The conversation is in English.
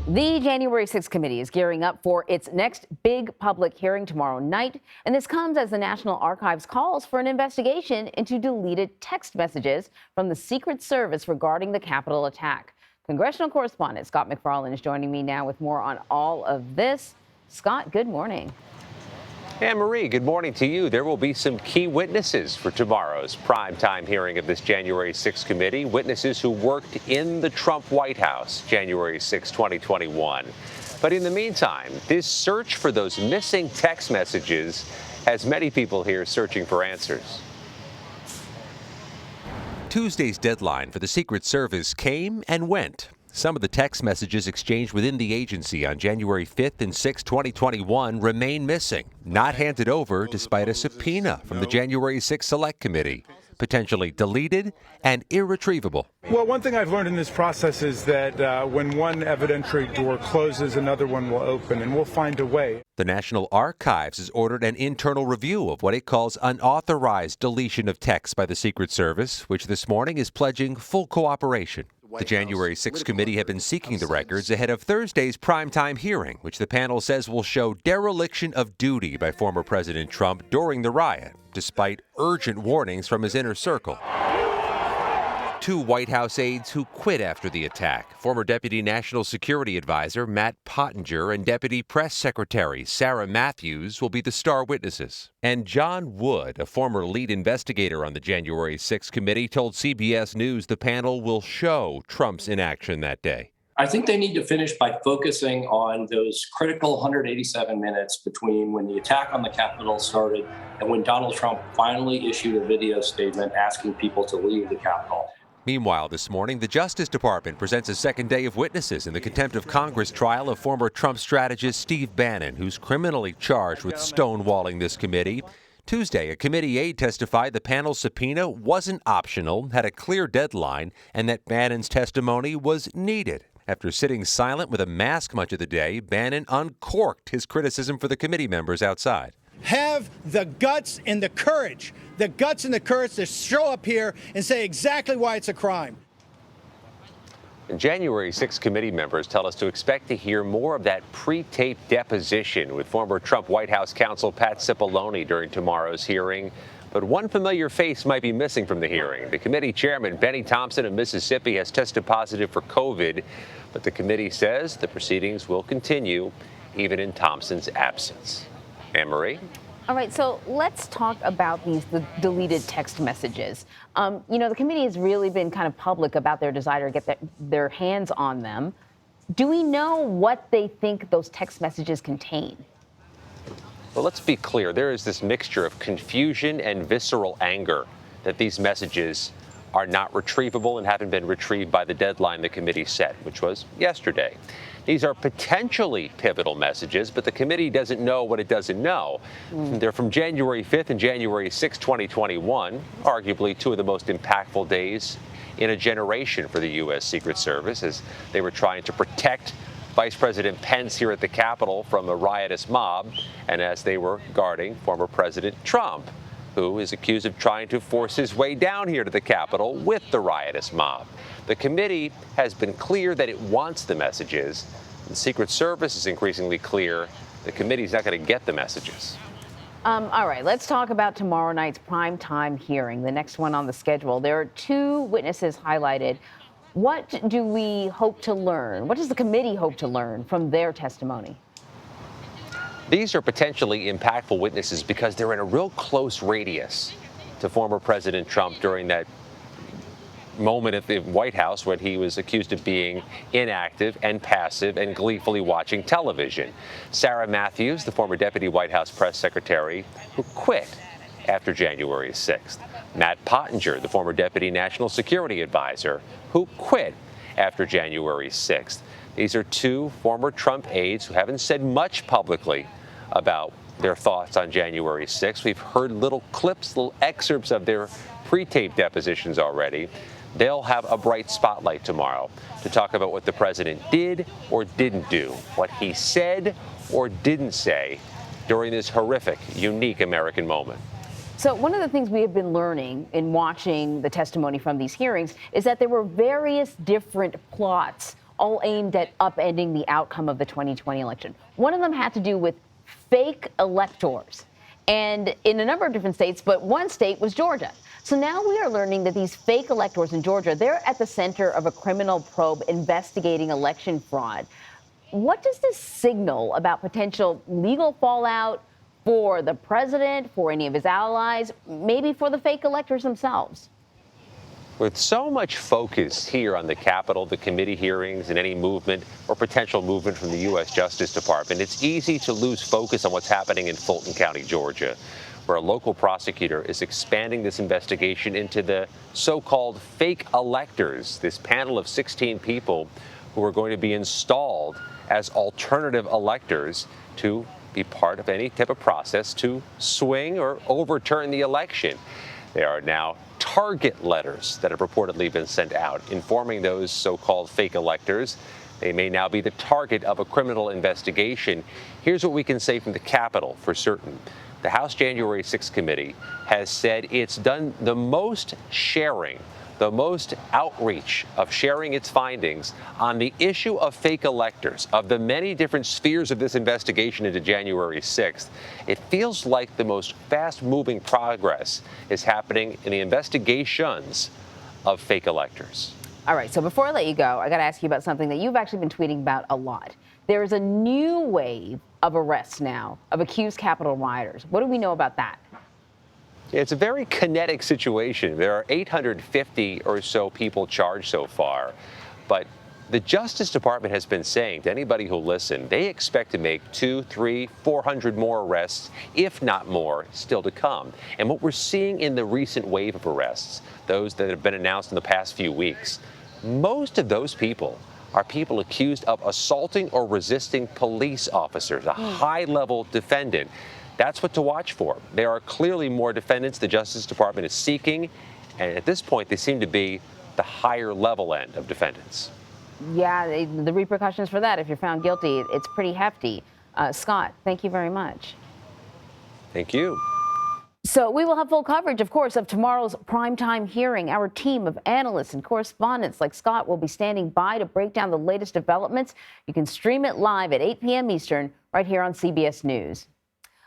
The January 6th committee is gearing up for its next big public hearing tomorrow night, and this comes as the National Archives calls for an investigation into deleted text messages from the Secret Service regarding the Capitol attack. Congressional correspondent Scott MacFarlane is joining me now with more on all of this. Scott, good morning. Anne-Marie, good morning to you. There will be some key witnesses for tomorrow's primetime hearing of this January 6th committee, witnesses who worked in the Trump White House January 6, 2021. But in the meantime, this search for those missing text messages has many people here searching for answers. Tuesday's deadline for the Secret Service came and went. Some of the text messages exchanged within the agency on January 5th and 6, 2021 remain missing, not handed over despite a subpoena from the January 6 Select Committee, potentially deleted and irretrievable. Well, one thing I've learned in this process is that when one evidentiary door closes, another one will open, and we'll find a way. The National Archives has ordered an internal review of what it calls unauthorized deletion of text by the Secret Service, which this morning is pledging full cooperation. The January 6 committee have been seeking the records ahead of Thursday's primetime hearing, which the panel says will show dereliction of duty by former President Trump during the riot, despite urgent warnings from his inner circle. Two White House aides who quit after the attack, former Deputy National Security Advisor Matt Pottinger and Deputy Press Secretary Sarah Matthews will be the star witnesses. And John Wood, a former lead investigator on the January 6 committee, told CBS News the panel will show Trump's inaction that day. I think they need to finish by focusing on those critical 187 minutes between when the attack on the Capitol started and when Donald Trump finally issued a video statement asking people to leave the Capitol. Meanwhile, this morning, the Justice Department presents a second day of witnesses in the contempt of Congress trial of former Trump strategist Steve Bannon, who's criminally charged with stonewalling this committee. Tuesday, a committee aide testified the panel's subpoena wasn't optional, had a clear deadline, and that Bannon's testimony was needed. After sitting silent with a mask much of the day, Bannon uncorked his criticism for the committee members outside. Have the guts and the courage to show up here and say exactly why it's a crime. And January 6 committee members tell us to expect to hear more of that pre-taped deposition with former Trump White House counsel Pat Cipollone during tomorrow's hearing. But one familiar face might be missing from the hearing. The committee chairman, Benny Thompson of Mississippi, has tested positive for COVID, but the committee says the proceedings will continue even in Thompson's absence. Anne-Marie? All right, so let's talk about the deleted text messages. The committee has really been kind of public about their desire to get their hands on them. Do we know what they think those text messages contain? Well, let's be clear. There is this mixture of confusion and visceral anger that these messages are not retrievable and haven't been retrieved by the deadline the committee set, which was yesterday. These are potentially pivotal messages, but the committee doesn't know what it doesn't know. They're from January 5th and January 6, 2021, arguably two of the most impactful days in a generation for the U.S. Secret Service, as they were trying to protect Vice President Pence here at the Capitol from a riotous mob, and as they were guarding former President Trump, who is accused of trying to force his way down here to the Capitol with the riotous mob. The committee has been clear that it wants the messages. The Secret Service is increasingly clear the committee's not going to get the messages. All right, let's talk about tomorrow night's primetime hearing, the next one on the schedule. There are two witnesses highlighted. What do we hope to learn? What does the committee hope to learn from their testimony? These are potentially impactful witnesses because they're in a real close radius to former President Trump during that moment at the White House when he was accused of being inactive and passive and gleefully watching television. Sarah Matthews, the former deputy White House press secretary, who quit after January 6th. Matt Pottinger, the former deputy national security advisor, who quit after January 6th. These are two former Trump aides who haven't said much publicly about their thoughts on January 6th. We've heard little clips, little excerpts of their pre-taped depositions already. They'll have a bright spotlight tomorrow to talk about what the president did or didn't do, what he said or didn't say during this horrific, unique American moment. So one of the things we have been learning in watching the testimony from these hearings is that there were various different plots all aimed at upending the outcome of the 2020 election. One of them had to do with fake electors, and in a number of different states, but one state was Georgia. So now we are learning that these fake electors in Georgia, they're at the center of a criminal probe investigating election fraud. What does this signal about potential legal fallout for the president, for any of his allies, maybe for the fake electors themselves? With so much focus here on the Capitol, the committee hearings, and any movement or potential movement from the U.S. Justice Department, it's easy to lose focus on what's happening in Fulton County, Georgia, where a local prosecutor is expanding this investigation into the so-called fake electors, this panel of 16 people who are going to be installed as alternative electors to be part of any type of process to swing or overturn the election. There are now target letters that have reportedly been sent out informing those so-called fake electors they may now be the target of a criminal investigation. Here's what we can say from the Capitol for certain. The House January 6th committee has said it's done the most sharing, the most outreach of sharing its findings on the issue of fake electors, of the many different spheres of this investigation into January 6th. It feels like the most fast-moving progress is happening in the investigations of fake electors. All right, so before I let you go, I got to ask you about something that you've actually been tweeting about a lot. There is a new wave of arrests now of accused Capitol rioters. What do we know about that? It's a very kinetic situation. There are 850 or so people charged so far, but the Justice Department has been saying to anybody who'll listen, they expect to make 200, 300, 400 more arrests, if not more, still to come. And what we're seeing in the recent wave of arrests, those that have been announced in the past few weeks, most of those people are people accused of assaulting or resisting police officers, a high-level defendant. That's what to watch for. There are clearly more defendants the Justice Department is seeking, and at this point, they seem to be the higher level end of defendants. Yeah, the repercussions for that, if you're found guilty, it's pretty hefty. Scott, thank you very much. Thank you. So we will have full coverage, of course, of tomorrow's primetime hearing. Our team of analysts and correspondents like Scott will be standing by to break down the latest developments. You can stream it live at 8 p.m. Eastern right here on CBS News.